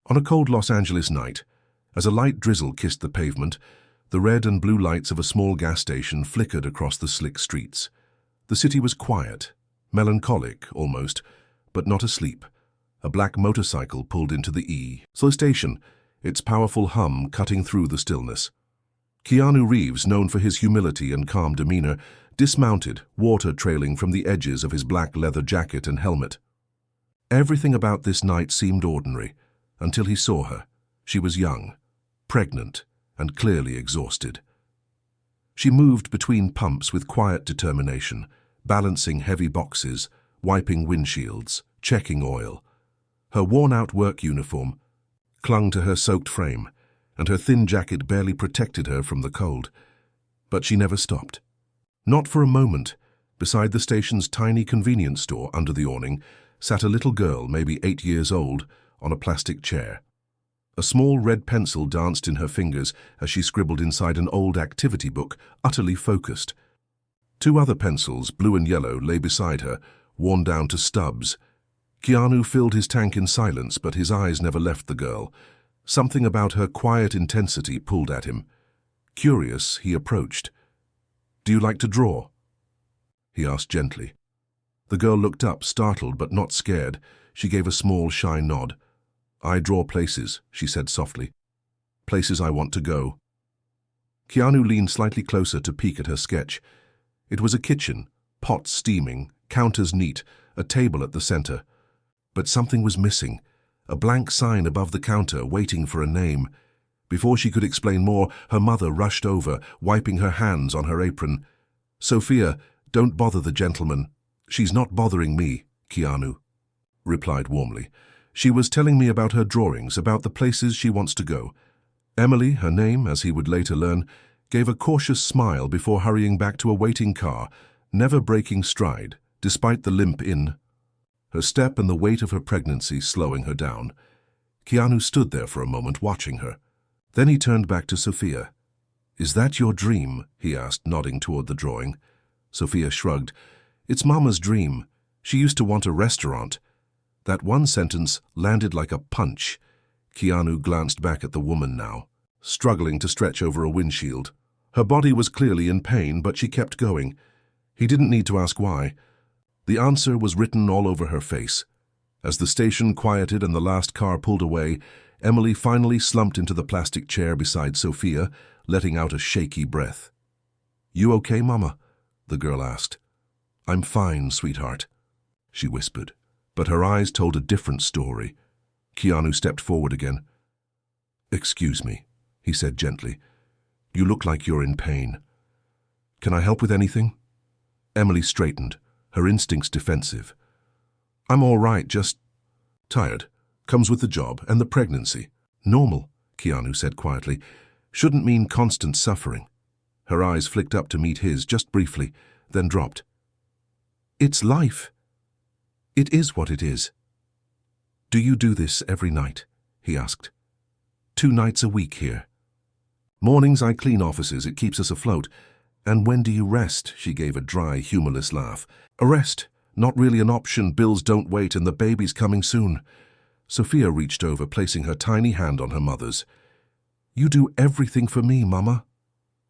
On a cold Los Angeles night, as a light drizzle kissed the pavement, the red and blue lights of a small gas station flickered across the slick streets. The city was quiet, melancholic almost, but not asleep. A black motorcycle pulled into the E station, its powerful hum cutting through the stillness. Keanu Reeves, known for his humility and calm demeanor, dismounted, water trailing from the edges of his black leather jacket and helmet. Everything about this night seemed ordinary, until he saw her. She was young, pregnant, and clearly exhausted. She moved between pumps with quiet determination, balancing heavy boxes, wiping windshields, checking oil. Her worn-out work uniform clung to her soaked frame, and her thin jacket barely protected her from the cold. But she never stopped. Not for a moment. Beside the station's tiny convenience store under the awning sat a little girl, maybe 8 years old, on a plastic chair. A small red pencil danced in her fingers as she scribbled inside an old activity book, utterly focused. 2 other pencils, blue and yellow, lay beside her, worn down to stubs. Keanu filled his tank in silence, but his eyes never left the girl. Something about her quiet intensity pulled at him. Curious, he approached. "Do you like to draw?" he asked gently. The girl looked up, startled but not scared. She gave a small, shy nod. "I draw places," she said softly. "Places I want to go." Keanu leaned slightly closer to peek at her sketch. It was a kitchen, pots steaming, counters neat, a table at the center. But something was missing, a blank sign above the counter waiting for a name. Before she could explain more, her mother rushed over, wiping her hands on her apron. "Sophia, don't bother the gentleman." "She's not bothering me," Keanu replied warmly. "She was telling me about her drawings, about the places she wants to go." Emily, her name, as he would later learn, gave a cautious smile before hurrying back to a waiting car, never breaking stride, despite the limp in her step and the weight of her pregnancy slowing her down. Keanu stood there for a moment, watching her. Then he turned back to Sophia. "Is that your dream?" he asked, nodding toward the drawing. Sophia shrugged. "It's Mama's dream. She used to want a restaurant." That one sentence landed like a punch. Keanu glanced back at the woman now, struggling to stretch over a windshield. Her body was clearly in pain, but she kept going. He didn't need to ask why. The answer was written all over her face. As the station quieted and the last car pulled away, Emily finally slumped into the plastic chair beside Sophia, letting out a shaky breath. "You okay, Mama?" the girl asked. "I'm fine, sweetheart," she whispered. But her eyes told a different story. Keanu stepped forward again. "Excuse me," he said gently. "You look like you're in pain. Can I help with anything?" Emily straightened, her instincts defensive. "I'm all right, just tired. Comes with the job and the pregnancy." "Normal," Keanu said quietly. "Shouldn't mean constant suffering." Her eyes flicked up to meet his just briefly, then dropped. "It's life. It is what it is." "Do you do this every night?" he asked. "2 nights a week here. Mornings I clean offices, it keeps us afloat. And when do you rest?" She gave a dry, humorless laugh. "A rest? Not really an option. Bills don't wait and the baby's coming soon." Sophia reached over, placing her tiny hand on her mother's. "You do everything for me, Mama."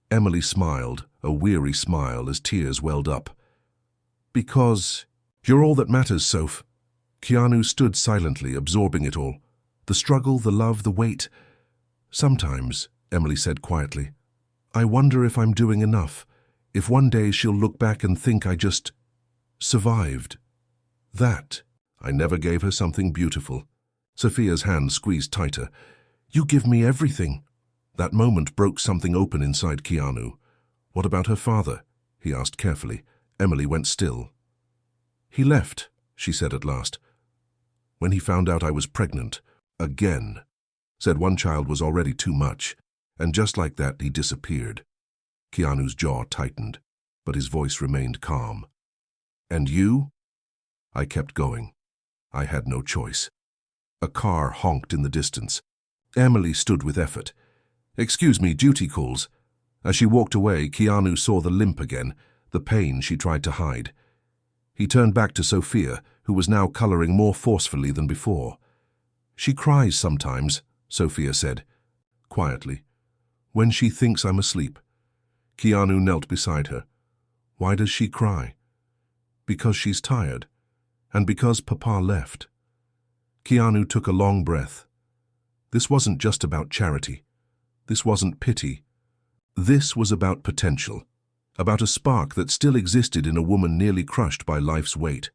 Emily smiled, a weary smile as tears welled up. "Because you're all that matters, Soph." Keanu stood silently, absorbing it all. The struggle, the love, the weight. "Sometimes," Emily said quietly, "I wonder if I'm doing enough. If one day she'll look back and think I just survived." "That." I never gave her something beautiful. Sophia's hand squeezed tighter. "You give me everything." That moment broke something open inside Keanu. "What about her father?" he asked carefully. Emily went still. "He left," she said at last. "When he found out I was pregnant. Again. Said one child was already too much. And just like that, he disappeared." Keanu's jaw tightened, but his voice remained calm. "And you?" I kept going. I had no choice. A car honked in the distance. Emily stood with effort. "Excuse me, duty calls." As she walked away, Keanu saw the limp again, the pain she tried to hide. He turned back to Sophia, who was now coloring more forcefully than before. She cries sometimes, Sophia said, quietly, when she thinks I'm asleep. Keanu knelt beside her. Why does she cry? Because she's tired, and because Papa left. Keanu took a long breath. This wasn't just about charity. This wasn't pity. This was about potential, about a spark that still existed in a woman nearly crushed by life's weight.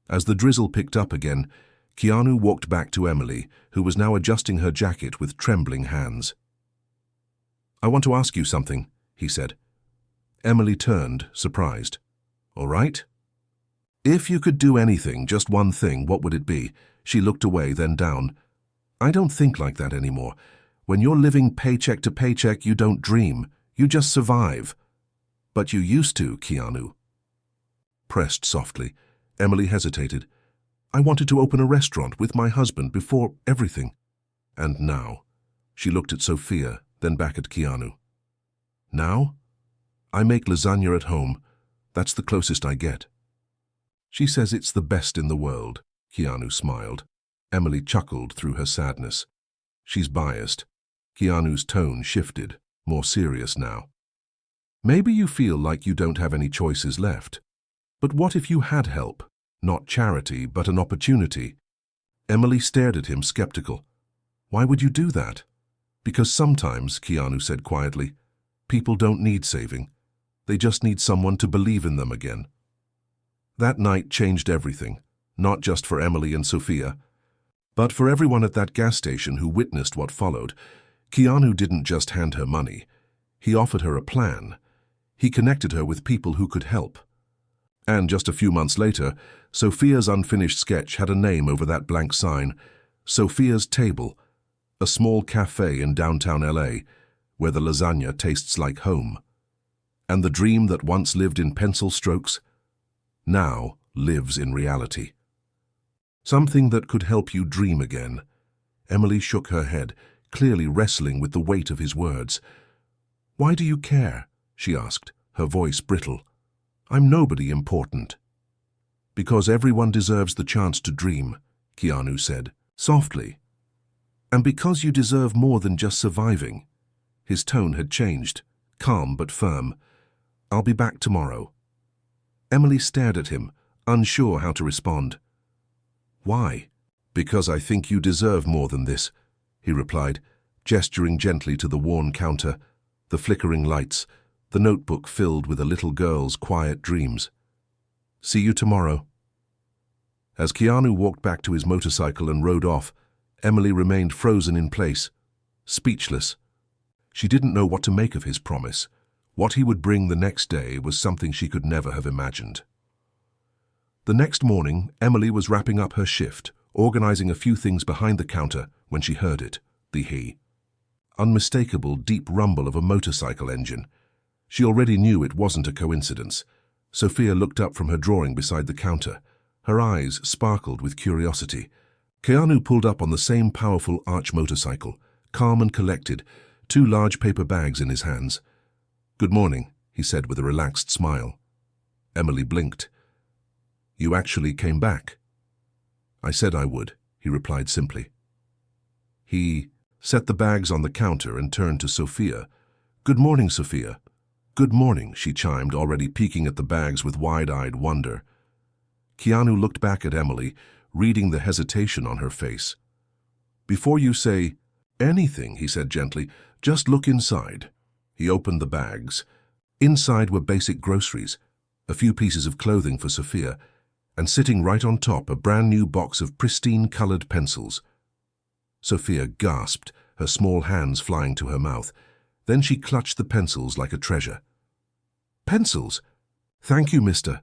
As the drizzle picked up again, Keanu walked back to Emily, who was now adjusting her jacket with trembling hands. I want to ask you something, he said. Emily turned, surprised. All right? If you could do anything, just one thing, what would it be? She looked away, then down. I don't think like that anymore. When you're living paycheck to paycheck, you don't dream. You just survive. But you used to, Keanu. Pressed softly, Emily hesitated. I wanted to open a restaurant with my husband before everything. And now? She looked at Sophia, then back at Keanu. Now? I make lasagna at home. That's the closest I get. She says it's the best in the world, Keanu smiled. Emily chuckled through her sadness. She's biased. Keanu's tone shifted, more serious now. Maybe you feel like you don't have any choices left. But what if you had help? Not charity, but an opportunity. Emily stared at him, skeptical. Why would you do that? Because sometimes, Keanu said quietly, people don't need saving. They just need someone to believe in them again. That night changed everything, not just for Emily and Sophia, but for everyone at that gas station who witnessed what followed. Keanu didn't just hand her money. He offered her a plan. He connected her with people who could help. And just a few months later, Sophia's unfinished sketch had a name over that blank sign, Sophia's Table, a small cafe in downtown LA, where the lasagna tastes like home. And the dream that once lived in pencil strokes, now lives in reality. Something that could help you dream again. Emily shook her head, clearly wrestling with the weight of his words. Why do you care? She asked, her voice brittle. I'm nobody important. Because everyone deserves the chance to dream, Keanu said, softly. And because you deserve more than just surviving. His tone had changed, calm but firm. I'll be back tomorrow. Emily stared at him, unsure how to respond. Why? Because I think you deserve more than this, he replied, gesturing gently to the worn counter, the flickering lights, the notebook filled with a little girl's quiet dreams. See you tomorrow. As Keanu walked back to his motorcycle and rode off, Emily remained frozen in place, speechless. She didn't know what to make of his promise. What he would bring the next day was something she could never have imagined. The next morning, Emily was wrapping up her shift, organizing a few things behind the counter when she heard it, the unmistakable deep rumble of a motorcycle engine. She already knew it wasn't a coincidence. Sophia looked up from her drawing beside the counter. Her eyes sparkled with curiosity. Keanu pulled up on the same powerful arch motorcycle, calm and collected, 2 large paper bags in his hands. Good morning, he said with a relaxed smile. Emily blinked. You actually came back? I said I would, he replied simply. He set the bags on the counter and turned to Sophia. Good morning, Sophia. Good morning, she chimed, already peeking at the bags with wide-eyed wonder. Keanu looked back at Emily, reading the hesitation on her face. Before you say anything, he said gently, just look inside. He opened the bags. Inside were basic groceries, a few pieces of clothing for Sophia, and sitting right on top a brand new box of pristine colored pencils. Sophia gasped, her small hands flying to her mouth. Then she clutched the pencils like a treasure. Pencils? Thank you, mister.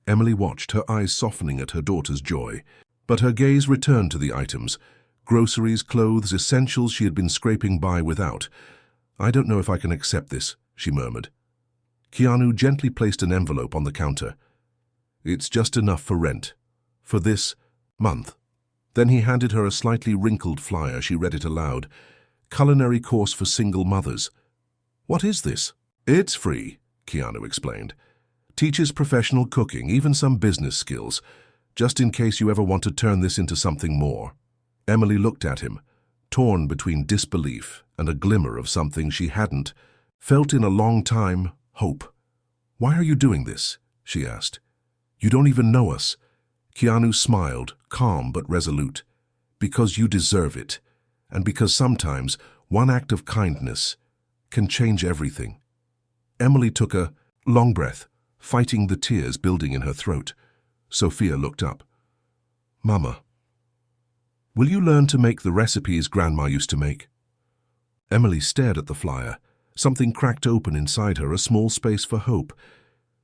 Emily watched, her eyes softening at her daughter's joy. But her gaze returned to the items. Groceries, clothes, essentials she had been scraping by without. I don't know if I can accept this, she murmured. Keanu gently placed an envelope on the counter. It's just enough for rent. For this month. Then he handed her a slightly wrinkled flyer. She read it aloud. Culinary course for single mothers. What is this? It's free, Keanu explained. Teaches professional cooking, even some business skills, just in case you ever want to turn this into something more. Emily looked at him, torn between disbelief and a glimmer of something she hadn't felt in a long time, hope. "Why are you doing this?" she asked. "You don't even know us." Keanu smiled, calm but resolute. "Because you deserve it, and because sometimes one act of kindness can change everything." Emily took a long breath, fighting the tears building in her throat. Sophia looked up. "Mama, will you learn to make the recipes Grandma used to make?" Emily stared at the flyer. Something cracked open inside her, a small space for hope.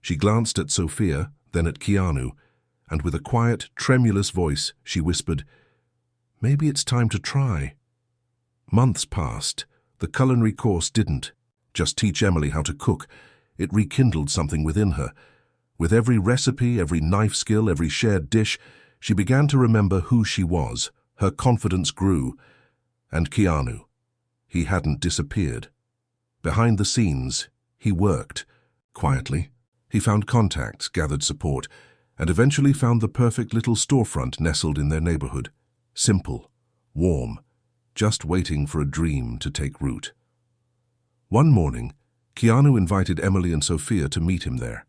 She glanced at Sophia, then at Keanu, and with a quiet, tremulous voice, she whispered, "Maybe it's time to try." Months passed. The culinary course didn't just teach Emily how to cook. It rekindled something within her. With every recipe, every knife skill, every shared dish, she began to remember who she was. Her confidence grew. And Keanu, he hadn't disappeared. Behind the scenes, he worked. Quietly, he found contacts, gathered support, and eventually found the perfect little storefront nestled in their neighborhood. Simple, warm, just waiting for a dream to take root. One morning, Keanu invited Emily and Sophia to meet him there.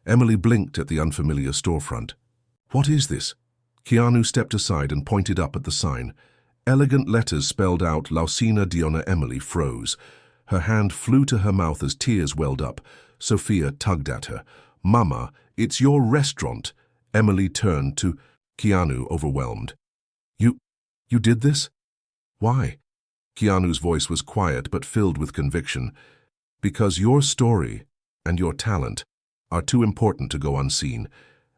Emily blinked at the unfamiliar storefront. "What is this?" Keanu stepped aside and pointed up at the sign. Elegant letters spelled out Lausina Diona. Emily froze. Her hand flew to her mouth as tears welled up. Sophia tugged at her. "Mama, it's your restaurant." Emily turned to Keanu, overwhelmed. You did this? Why?" Keanu's voice was quiet but filled with conviction. "Because your story and your talent are too important to go unseen,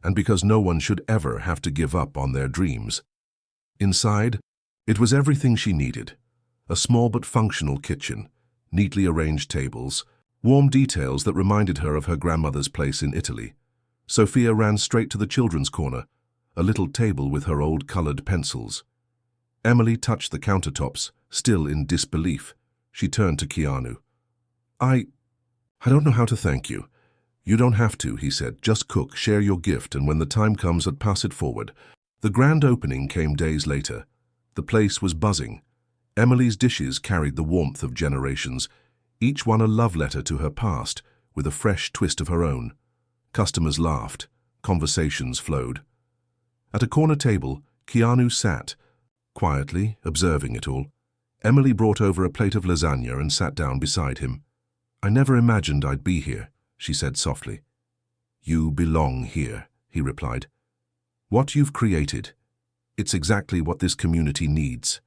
and because no one should ever have to give up on their dreams." Inside, it was everything she needed. A small but functional kitchen, neatly arranged tables, warm details that reminded her of her grandmother's place in Italy. Sophia ran straight to the children's corner, a little table with her old colored pencils. Emily touched the countertops, still in disbelief. She turned to Keanu. I don't know how to thank you." "You don't have to," he said. "Just cook, share your gift, and when the time comes, pass it forward." The grand opening came days later. The place was buzzing. Emily's dishes carried the warmth of generations, each one a love letter to her past, with a fresh twist of her own. Customers laughed. Conversations flowed. At a corner table, Keanu sat, quietly observing it all. Emily brought over a plate of lasagna and sat down beside him. "I never imagined I'd be here," she said softly. "You belong here," he replied. "What you've created, it's exactly what this community needs."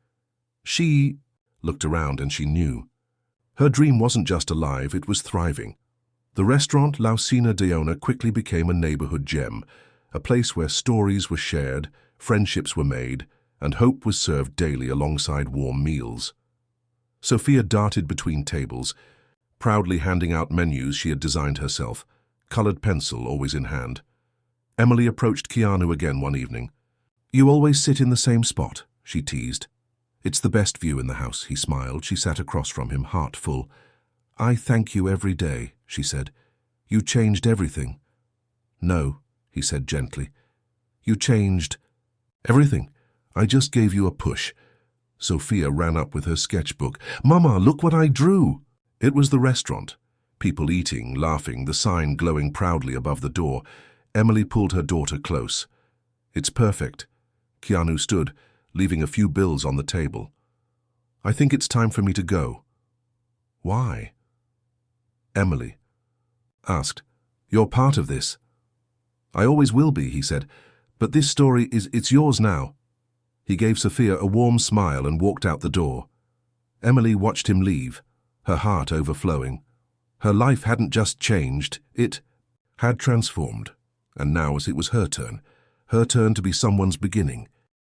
She looked around and she knew. Her dream wasn't just alive, it was thriving. The restaurant Lausina Diona quickly became a neighborhood gem, a place where stories were shared, friendships were made, and hope was served daily alongside warm meals. Sophia darted between tables, proudly handing out menus she had designed herself, colored pencil always in hand. Emily approached Keanu again one evening. "You always sit in the same spot," she teased. "It's the best view in the house," he smiled. She sat across from him, heart full. "I thank you every day," she said. "You changed everything." "No," he said gently. "You changed everything. I just gave you a push." Sophia ran up with her sketchbook. "Mama, look what I drew!" It was the restaurant. People eating, laughing, the sign glowing proudly above the door. Emily pulled her daughter close. "It's perfect." Keanu stood, leaving a few bills on the table. "I think it's time for me to go." "Why?" Emily asked. "You're part of this." "I always will be," he said. "But this story it's yours now." He gave Sophia a warm smile and walked out the door. Emily watched him leave, her heart overflowing. Her life hadn't just changed, it had transformed. And now, as it was her turn to be someone's beginning,